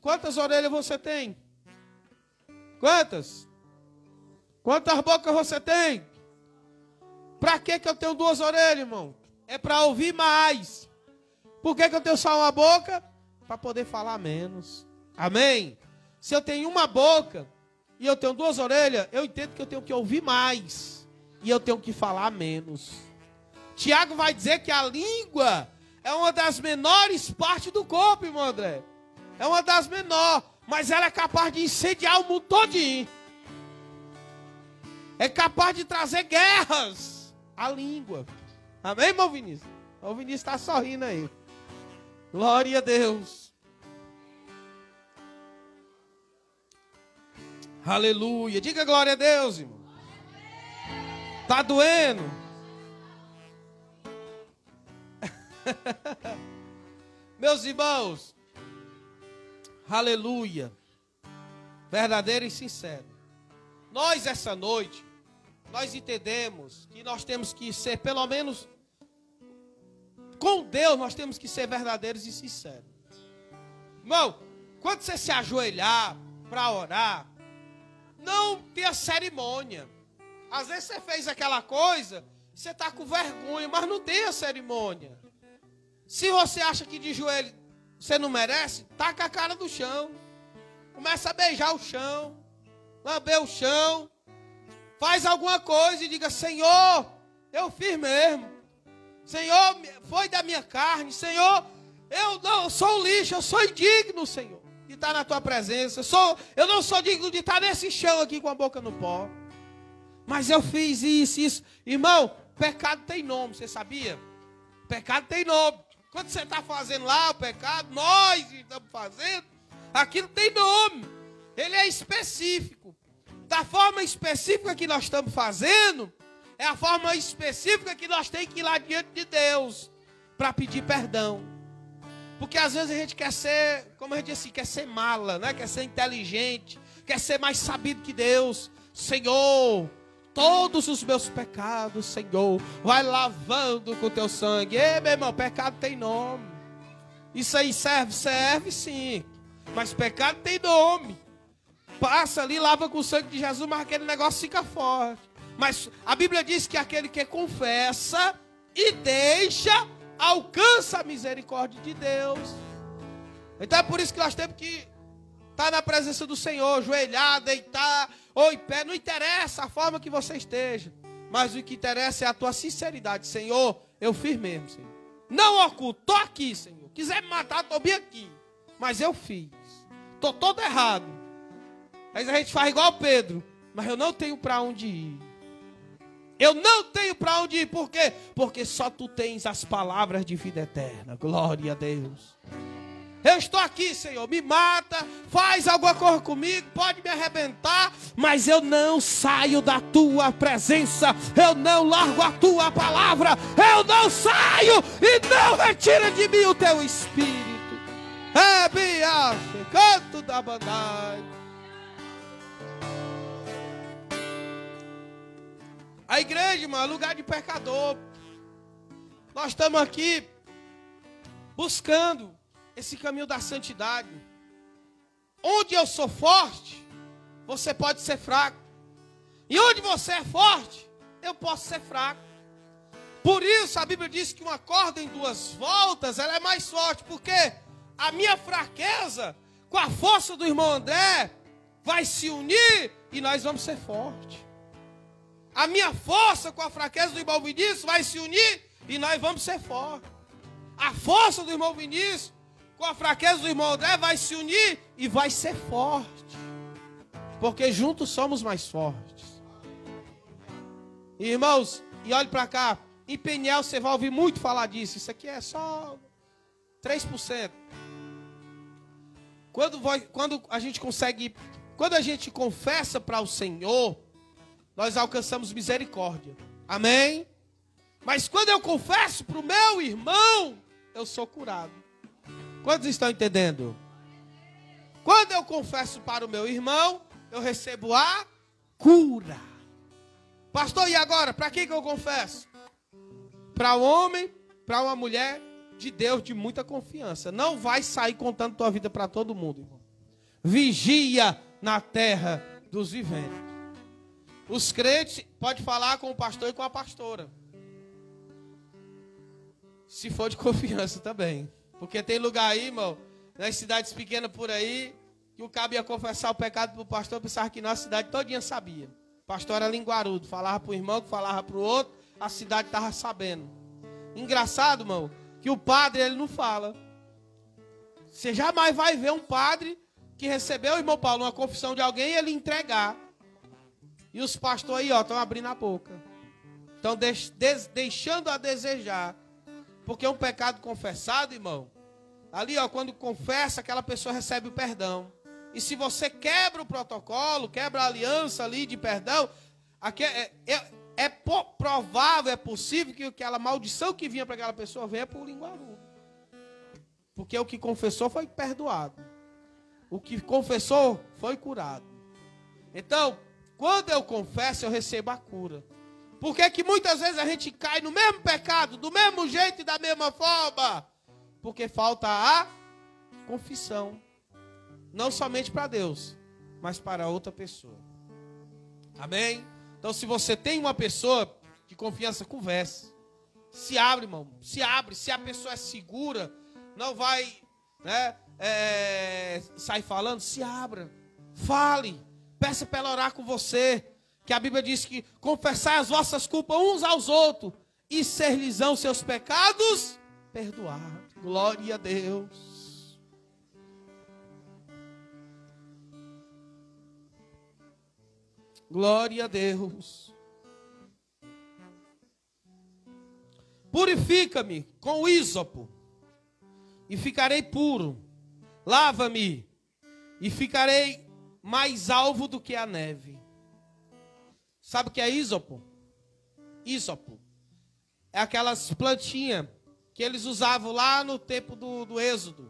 [SPEAKER 1] quantas orelhas você tem? Quantas? Quantas bocas você tem? Para que eu tenho duas orelhas, irmão? É para ouvir mais. Por que eu tenho só uma boca? Para poder falar menos. Amém? Se eu tenho uma boca e eu tenho duas orelhas, eu entendo que eu tenho que ouvir mais. E eu tenho que falar menos. Tiago vai dizer que a língua é uma das menores partes do corpo, irmão André. É uma das menores. Mas ela é capaz de incendiar o mundo todinho. É capaz de trazer guerras. A língua. Amém, irmão Vinícius? O Vinícius está sorrindo aí. Glória a Deus. Aleluia. Diga glória a Deus, irmão. Tá doendo? Meus irmãos. Aleluia. Verdadeiro e sincero. Nós, essa noite, nós entendemos que nós temos que ser, pelo menos, com Deus, nós temos que ser verdadeiros e sinceros. Irmão, quando você se ajoelhar para orar, não tenha cerimônia. Às vezes você fez aquela coisa, você está com vergonha, mas não tenha cerimônia. Se você acha que de joelho você não merece, taca a cara no chão. Começa a beijar o chão, lamber o chão. Faz alguma coisa e diga, Senhor, eu fiz mesmo. Senhor, foi da minha carne. Senhor, eu sou lixo, eu sou indigno, Senhor, de estar na tua presença. Eu não sou digno de estar nesse chão aqui com a boca no pó. Mas eu fiz isso. Irmão, pecado tem nome, você sabia? Pecado tem nome. Quando você está fazendo lá o pecado, nós estamos fazendo, aquilo tem nome. Ele é específico. Da forma específica que nós estamos fazendo, é a forma específica que nós temos que ir lá diante de Deus para pedir perdão. Porque às vezes a gente quer ser, como a gente disse, quer ser mala, né? Quer ser inteligente, quer ser mais sabido que Deus. Senhor, todos os meus pecados, Senhor, vai lavando com o teu sangue. Ei, meu irmão, pecado tem nome. Isso aí serve sim. Mas pecado tem nome. Passa ali, lava com o sangue de Jesus, mas aquele negócio fica forte. Mas a Bíblia diz que aquele que confessa e deixa, alcança a misericórdia de Deus. Então é por isso que nós temos que estar na presença do Senhor, ajoelhar, deitar, ou em pé. Não interessa a forma que você esteja, mas o que interessa é a tua sinceridade. Senhor, eu fiz mesmo, Senhor. Não oculto, estou aqui, Senhor. Quiser me matar, estou bem aqui. Mas eu fiz. Estou todo errado. Mas a gente faz igual Pedro. Mas eu não tenho para onde ir. Eu não tenho para onde ir. Por quê? Porque só tu tens as palavras de vida eterna. Glória a Deus. Eu estou aqui, Senhor, me mata, faz alguma coisa comigo, pode me arrebentar, mas eu não saio da tua presença, eu não largo a tua palavra, eu não saio e não retira de mim o teu espírito. É Biache, canto da bandai. A igreja, irmão, é lugar de pecador. Nós estamos aqui buscando esse caminho da santidade. Onde eu sou forte, você pode ser fraco. E onde você é forte, eu posso ser fraco. Por isso a Bíblia diz que uma corda em duas voltas, ela é mais forte. Porque a minha fraqueza com a força do irmão André vai se unir e nós vamos ser fortes. A minha força com a fraqueza do irmão Vinícius vai se unir e nós vamos ser fortes. A força do irmão Vinícius com a fraqueza do irmão André vai se unir e vai ser forte. Porque juntos somos mais fortes. Irmãos, e olhe para cá. Em Peniel você vai ouvir muito falar disso. Isso aqui é só 3%. Quando a gente consegue, quando a gente confessa para o Senhor, nós alcançamos misericórdia. Amém? Mas quando eu confesso para o meu irmão, eu sou curado. Quantos estão entendendo? Quando eu confesso para o meu irmão, eu recebo a cura. Pastor, e agora? Para quem que eu confesso? Para um homem, para uma mulher de Deus de muita confiança. Não vai sair contando tua vida para todo mundo, irmão. Vigia na terra dos viventes. Os crentes podem falar com o pastor e com a pastora. Se for de confiança também. Porque tem lugar aí, irmão, nas cidades pequenas por aí, que o cabo ia confessar o pecado para o pastor, pensava que nossa cidade todinha sabia. O pastor era linguarudo, falava para o irmão, que falava para o outro, a cidade estava sabendo. Engraçado, irmão, que o padre, ele não fala. Você jamais vai ver um padre que recebeu, irmão Paulo, uma confissão de alguém e ele entregar. E os pastores aí, ó, estão abrindo a boca. Estão deixando a desejar. Porque um pecado confessado, irmão, ali, ó, quando confessa, aquela pessoa recebe o perdão. E se você quebra o protocolo, quebra a aliança ali de perdão, aqui é provável, é possível que aquela maldição que vinha para aquela pessoa venha por linguarudo. Porque o que confessou foi perdoado. O que confessou foi curado. Então, quando eu confesso, eu recebo a cura. Por que que muitas vezes a gente cai no mesmo pecado, do mesmo jeito e da mesma forma? Porque falta a confissão. Não somente para Deus, mas para outra pessoa. Amém? Então, se você tem uma pessoa de confiança, converse. Se abre, irmão. Se abre. Se a pessoa é segura, não vai, né, sair falando. Se abra. Fale. Peça para ela orar com você. Que a Bíblia diz que confessai as vossas culpas uns aos outros e ser-lhes-ão seus pecados perdoados. Glória a Deus. Glória a Deus. Purifica-me com ísopo e ficarei puro. Lava-me e ficarei mais alvo do que a neve. Sabe o que é ísopo? Ísopo é aquelas plantinhas que eles usavam lá no tempo do Êxodo.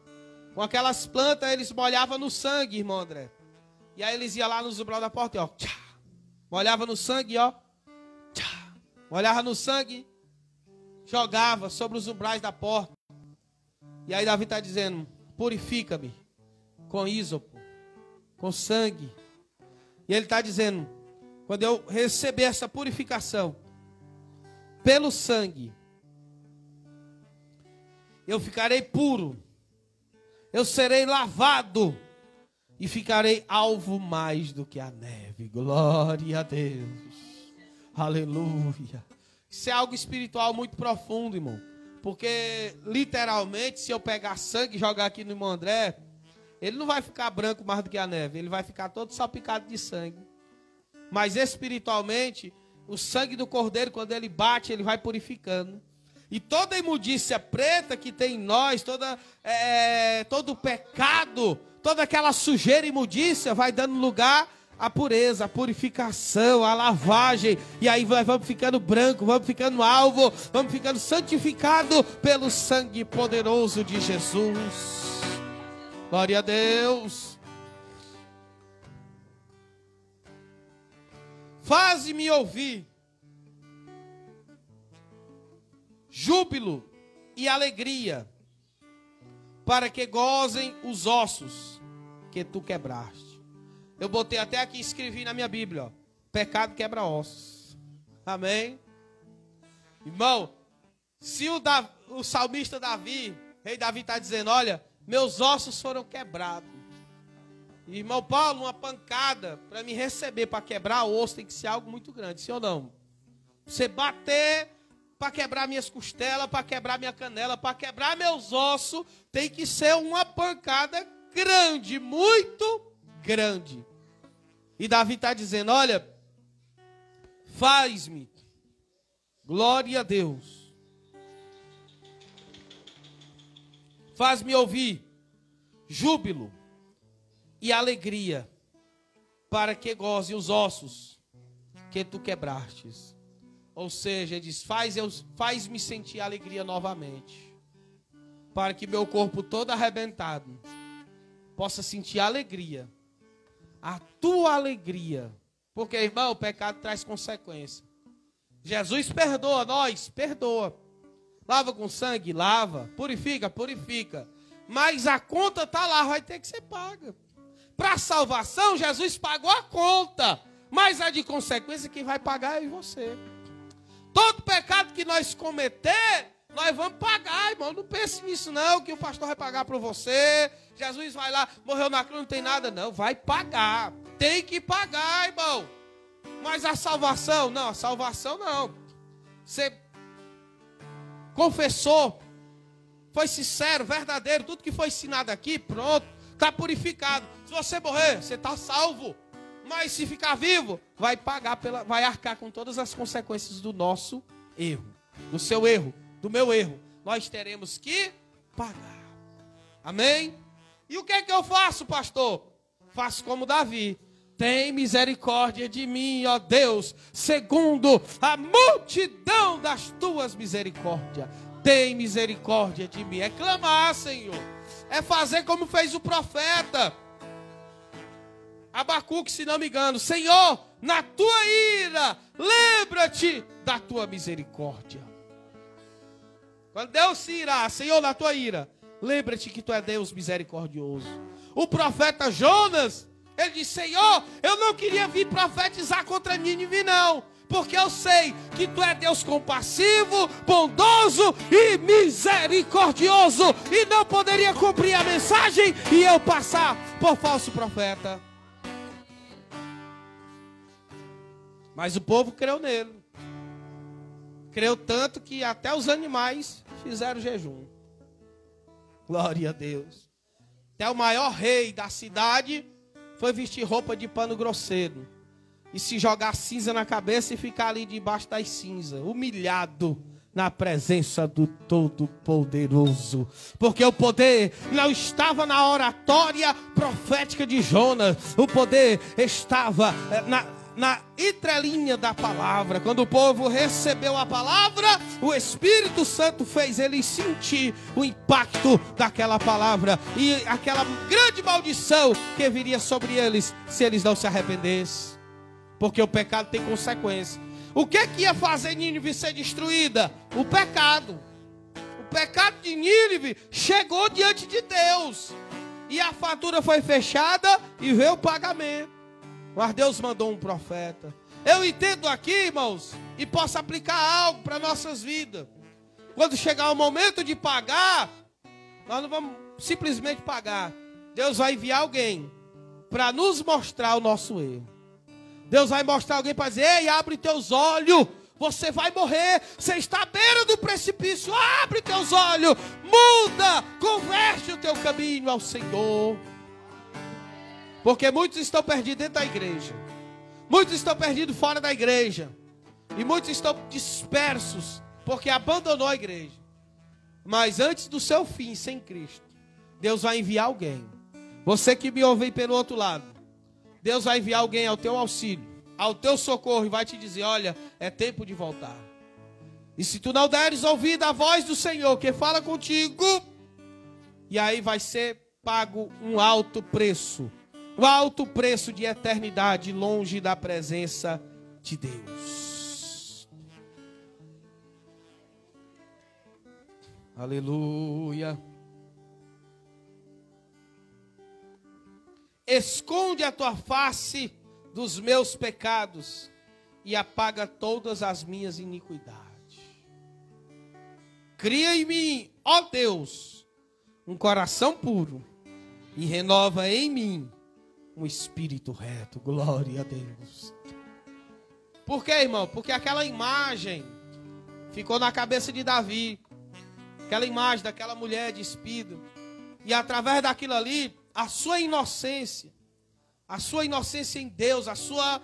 [SPEAKER 1] Com aquelas plantas eles molhavam no sangue, irmão André. E aí eles iam lá nos umbral da porta e ó, tchá, molhava no sangue, ó, tchá, molhava no sangue, jogava sobre os umbrais da porta. E aí Davi está dizendo, purifica-me com ísopo, com sangue. E ele está dizendo, quando eu receber essa purificação pelo sangue, eu ficarei puro, eu serei lavado e ficarei alvo mais do que a neve. Glória a Deus. Aleluia. Isso é algo espiritual muito profundo, irmão. Porque literalmente, se eu pegar sangue e jogar aqui no irmão André, ele não vai ficar branco mais do que a neve, ele vai ficar todo salpicado de sangue. Mas espiritualmente, o sangue do Cordeiro, quando ele bate, ele vai purificando. E toda imundícia preta que tem em nós, todo o pecado, toda aquela sujeira e imundícia vai dando lugar à pureza, à purificação, à lavagem. E aí vamos ficando branco, vamos ficando alvo, vamos ficando santificado pelo sangue poderoso de Jesus. Glória a Deus. Faze-me ouvir júbilo e alegria, para que gozem os ossos que tu quebraste. Eu botei até aqui, escrevi na minha Bíblia, ó, pecado quebra ossos. Amém? Irmão, se o salmista Davi, rei Davi está dizendo, olha, meus ossos foram quebrados. Irmão Paulo, uma pancada para me receber, para quebrar o osso, tem que ser algo muito grande, sim ou não? Você bater para quebrar minhas costelas, para quebrar minha canela, para quebrar meus ossos, tem que ser uma pancada grande, muito grande. E Davi está dizendo, olha, faz-me, glória a Deus, faz-me ouvir júbilo e alegria, para que goze os ossos que tu quebrastes. Ou seja, ele diz, faz-me sentir alegria novamente, para que meu corpo todo arrebentado possa sentir alegria, a tua alegria. Porque, irmão, o pecado traz consequência. Jesus perdoa nós, perdoa. Lava com sangue, lava. Purifica, purifica. Mas a conta está lá, vai ter que ser paga. Para a salvação, Jesus pagou a conta. Mas a de consequência, quem vai pagar é você. Todo pecado que nós cometer, nós vamos pagar, irmão. Não pense nisso não, que o pastor vai pagar por você. Jesus vai lá, morreu na cruz, não tem nada. Não, vai pagar. Tem que pagar, irmão. Mas a salvação, não, a salvação não. Você confessou, foi sincero, verdadeiro, tudo que foi ensinado aqui, pronto, está purificado. Se você morrer, você está salvo. Mas se ficar vivo, vai pagar, vai arcar com todas as consequências do nosso erro, do seu erro, do meu erro. Nós teremos que pagar. Amém? E o que é que eu faço, pastor? Faço como Davi. Tem misericórdia de mim, ó Deus, segundo a multidão das tuas misericórdias. Tem misericórdia de mim. É clamar, Senhor. É fazer como fez o profeta Abacuque, se não me engano. Senhor, na tua ira, lembra-te da tua misericórdia. Quando Deus se irá, Senhor, na tua ira, lembra-te que tu é Deus misericordioso. O profeta Jonas, ele disse, Senhor, eu não queria vir profetizar contra Nínive, não. Porque eu sei que tu é Deus compassivo, bondoso e misericordioso. E não poderia cumprir a mensagem e eu passar por falso profeta. Mas o povo creu nele. Creu tanto que até os animais fizeram jejum. Glória a Deus. Até o maior rei da cidade foi vestir roupa de pano grosseiro e se jogar cinza na cabeça e ficar ali debaixo das cinzas, humilhado na presença do Todo-Poderoso. Porque o poder não estava na oratória profética de Jonas. O poder estava na entrelinha da palavra. Quando o povo recebeu a palavra, o Espírito Santo fez eles sentir o impacto daquela palavra e aquela grande maldição que viria sobre eles se eles não se arrependessem. Porque o pecado tem consequência. O que ia fazer Nínive ser destruída? O pecado. O pecado de Nínive chegou diante de Deus e a fatura foi fechada e veio o pagamento. Mas Deus mandou um profeta. Eu entendo aqui, irmãos, e posso aplicar algo para nossas vidas. Quando chegar o momento de pagar, nós não vamos simplesmente pagar. Deus vai enviar alguém para nos mostrar o nosso erro. Deus vai mostrar alguém para dizer, ei, abre teus olhos, você vai morrer, você está à beira do precipício, abre teus olhos, muda, converte o teu caminho ao Senhor. Porque muitos estão perdidos dentro da igreja. Muitos estão perdidos fora da igreja. E muitos estão dispersos porque abandonou a igreja. Mas antes do seu fim sem Cristo, Deus vai enviar alguém. Você que me ouve pelo outro lado, Deus vai enviar alguém ao teu auxílio, ao teu socorro, e vai te dizer: olha, é tempo de voltar. E se tu não deres ouvido à voz do Senhor que fala contigo, e aí vai ser pago um alto preço de eternidade longe da presença de Deus. Aleluia. Esconde a tua face dos meus pecados e apaga todas as minhas iniquidades. Cria em mim, ó Deus, um coração puro e renova em mim um espírito reto. Glória a Deus. Por quê, irmão? Porque aquela imagem ficou na cabeça de Davi. Aquela imagem daquela mulher despida. E através daquilo ali, a sua inocência em Deus, a sua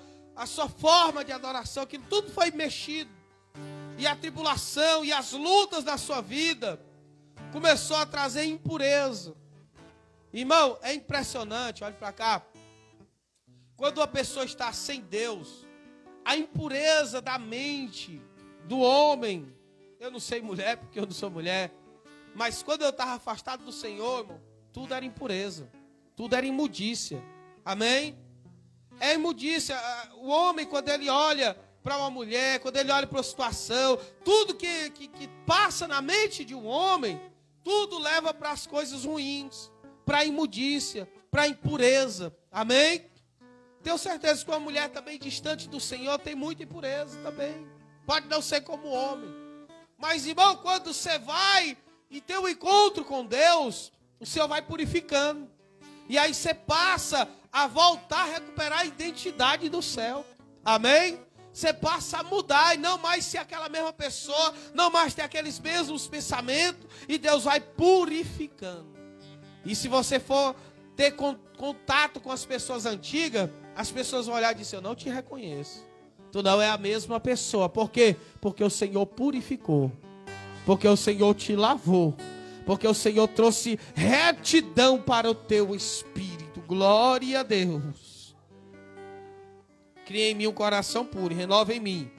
[SPEAKER 1] forma de adoração, aquilo tudo foi mexido. E a tribulação e as lutas da sua vida começou a trazer impureza. Irmão, é impressionante, olha para cá. Quando uma pessoa está sem Deus, a impureza da mente do homem, eu não sei mulher, porque eu não sou mulher, mas quando eu estava afastado do Senhor, irmão, tudo era impureza, tudo era imundícia. Amém? É imundícia. O homem, quando ele olha para uma mulher, quando ele olha para uma situação, tudo que passa na mente de um homem, tudo leva para as coisas ruins, para a imundícia, para a impureza. Amém? Tenho certeza que uma mulher também distante do Senhor tem muita impureza também. Pode não ser como homem. Mas, irmão, quando você vai e tem um encontro com Deus, o Senhor vai purificando. E aí você passa a voltar a recuperar a identidade do céu. Amém? Você passa a mudar e não mais ser aquela mesma pessoa, não mais ter aqueles mesmos pensamentos, e Deus vai purificando. E se você for ter contato com as pessoas antigas, as pessoas vão olhar e dizer: eu não te reconheço. Tu não é a mesma pessoa. Por quê? Porque o Senhor purificou. Porque o Senhor te lavou. Porque o Senhor trouxe retidão para o teu espírito. Glória a Deus. Cria em mim um coração puro e renova em mim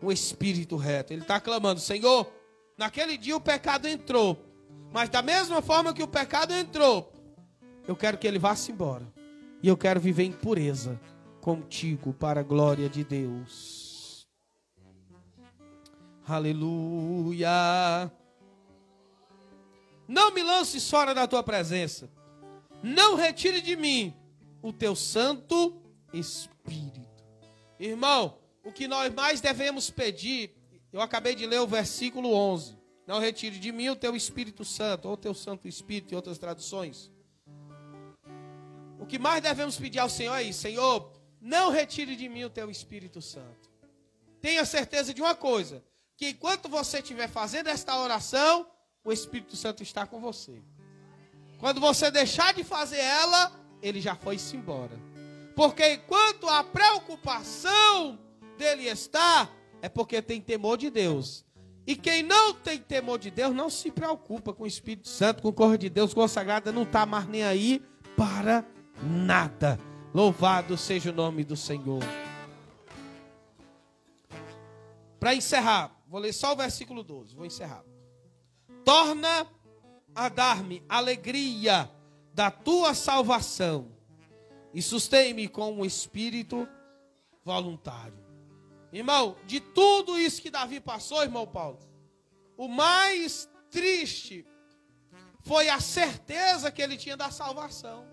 [SPEAKER 1] um espírito reto. Ele está clamando: Senhor, naquele dia o pecado entrou. Mas da mesma forma que o pecado entrou, eu quero que ele vá-se embora. E eu quero viver em pureza contigo para a glória de Deus. Aleluia. Não me lances fora da tua presença. Não retire de mim o teu Santo Espírito. Irmão, o que nós mais devemos pedir, eu acabei de ler o versículo 11. Não retire de mim o teu Espírito Santo, ou o teu Santo Espírito, em outras traduções. O que mais devemos pedir ao Senhor é isso: Senhor, não retire de mim o teu Espírito Santo. Tenha certeza de uma coisa, que enquanto você estiver fazendo esta oração, o Espírito Santo está com você. Quando você deixar de fazer ela, ele já foi-se embora. Porque enquanto a preocupação dele está, é porque tem temor de Deus. E quem não tem temor de Deus não se preocupa com o Espírito Santo, com o corpo de Deus consagrado, não está mais nem aí para nada. Louvado seja o nome do Senhor. Para encerrar, vou ler só o versículo 12, vou encerrar. Torna a dar-me alegria da tua salvação e sustém-me com um espírito voluntário. Irmão, de tudo isso que Davi passou, irmão Paulo, o mais triste foi a certeza que ele tinha da salvação.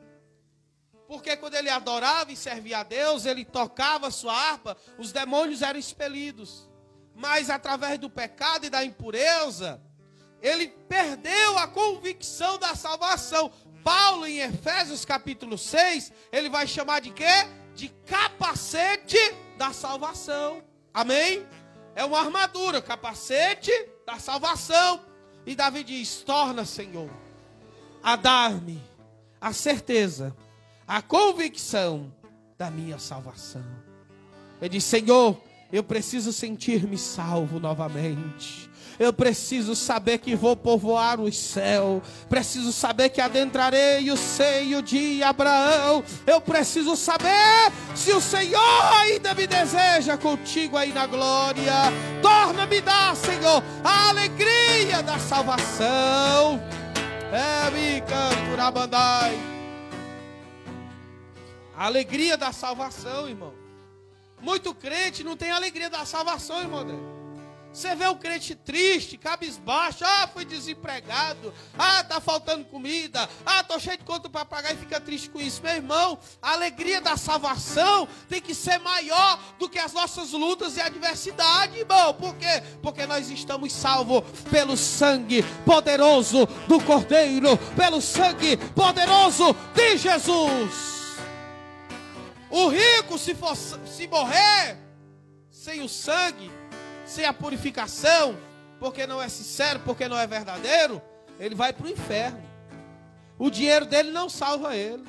[SPEAKER 1] Porque quando ele adorava e servia a Deus, ele tocava a sua harpa, os demônios eram expelidos. Mas através do pecado e da impureza, ele perdeu a convicção da salvação. Paulo, em Efésios capítulo 6, ele vai chamar de quê? De capacete da salvação. Amém? É uma armadura, capacete da salvação. E Davi diz: torna, Senhor, a dar-me a certeza, a convicção da minha salvação. Eu disse: Senhor, eu preciso sentir-me salvo novamente. Eu preciso saber que vou povoar o céu. Preciso saber que adentrarei o seio de Abraão. Eu preciso saber se o Senhor ainda me deseja contigo aí na glória. Torna-me dar, Senhor, a alegria da salvação. Me canto na bandai. A alegria da salvação, irmão. Muito crente não tem alegria da salvação, irmão André. Você vê o crente triste, cabisbaixo, fui desempregado, tá faltando comida, tô cheio de conta para pagar e fica triste com isso. Meu irmão, a alegria da salvação tem que ser maior do que as nossas lutas e adversidade, irmão. Por quê? Porque nós estamos salvos pelo sangue poderoso do Cordeiro, pelo sangue poderoso de Jesus. O rico, se morrer sem o sangue, sem a purificação, porque não é sincero, porque não é verdadeiro, ele vai para o inferno. O dinheiro dele não salva ele.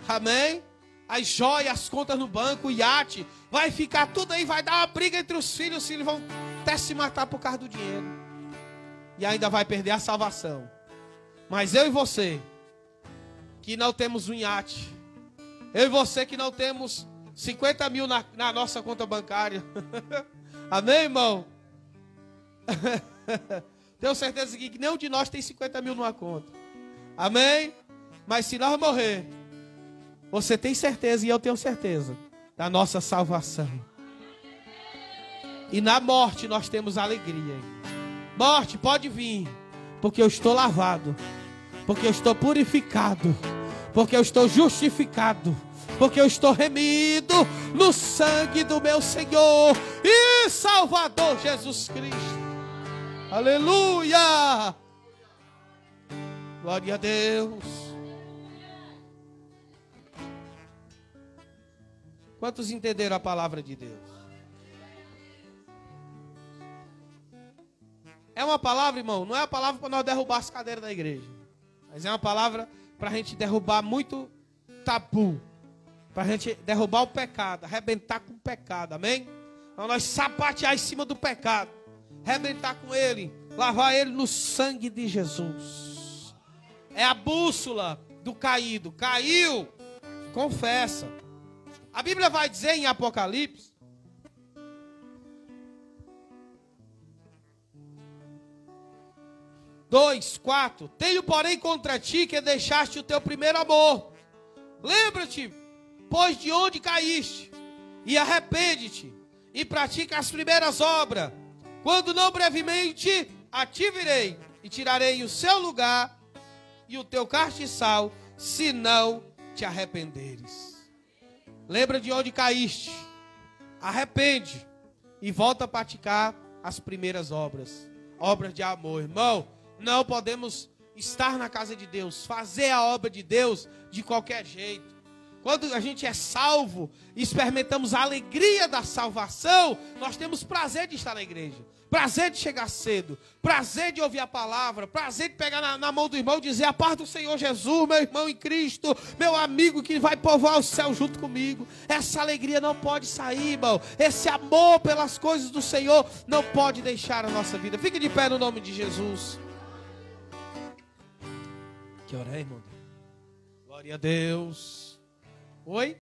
[SPEAKER 1] Amém? As joias, as contas no banco, o iate, vai ficar tudo aí, vai dar uma briga entre os filhos vão até se matar por causa do dinheiro. E ainda vai perder a salvação. Mas eu e você, que não temos um iate, eu e você que não temos 50 mil na nossa conta bancária, amém, irmão? Tenho certeza que nenhum de nós tem 50 mil numa conta. Amém? Mas se nós morrer, você tem certeza e eu tenho certeza da nossa salvação. E na morte nós temos alegria. Morte, pode vir, porque eu estou lavado, porque eu estou purificado, porque eu estou justificado, porque eu estou remido no sangue do meu Senhor e Salvador Jesus Cristo. Aleluia! Glória a Deus. Quantos entenderam a palavra de Deus? É uma palavra, irmão, não é uma palavra para nós derrubar as cadeiras da igreja, mas é uma palavra para a gente derrubar muito tabu, para a gente derrubar o pecado, arrebentar com o pecado, amém? Então nós sapatear em cima do pecado, arrebentar com ele, lavar ele no sangue de Jesus. É a bússola do caído. Caiu, confessa. A Bíblia vai dizer em Apocalipse, (2, 4) tenho porém contra ti que deixaste o teu primeiro amor. Lembra-te, pois, de onde caíste, e arrepende-te, e pratica as primeiras obras. Quando não brevemente a ti virei, e tirarei o seu lugar e o teu castiçal, se não te arrependeres. Lembra de onde caíste, arrepende, e volta a praticar as primeiras obras. Obras de amor, irmão. Não podemos estar na casa de Deus, fazer a obra de Deus de qualquer jeito. Quando a gente é salvo, experimentamos a alegria da salvação, nós temos prazer de estar na igreja, prazer de chegar cedo, prazer de ouvir a palavra, prazer de pegar na mão do irmão e dizer: a paz do Senhor Jesus, meu irmão em Cristo, meu amigo que vai povoar o céu junto comigo. Essa alegria não pode sair, irmão. Esse amor pelas coisas do Senhor não pode deixar a nossa vida. Fique de pé no nome de Jesus. Que hora é, irmão? Glória a Deus. Oi?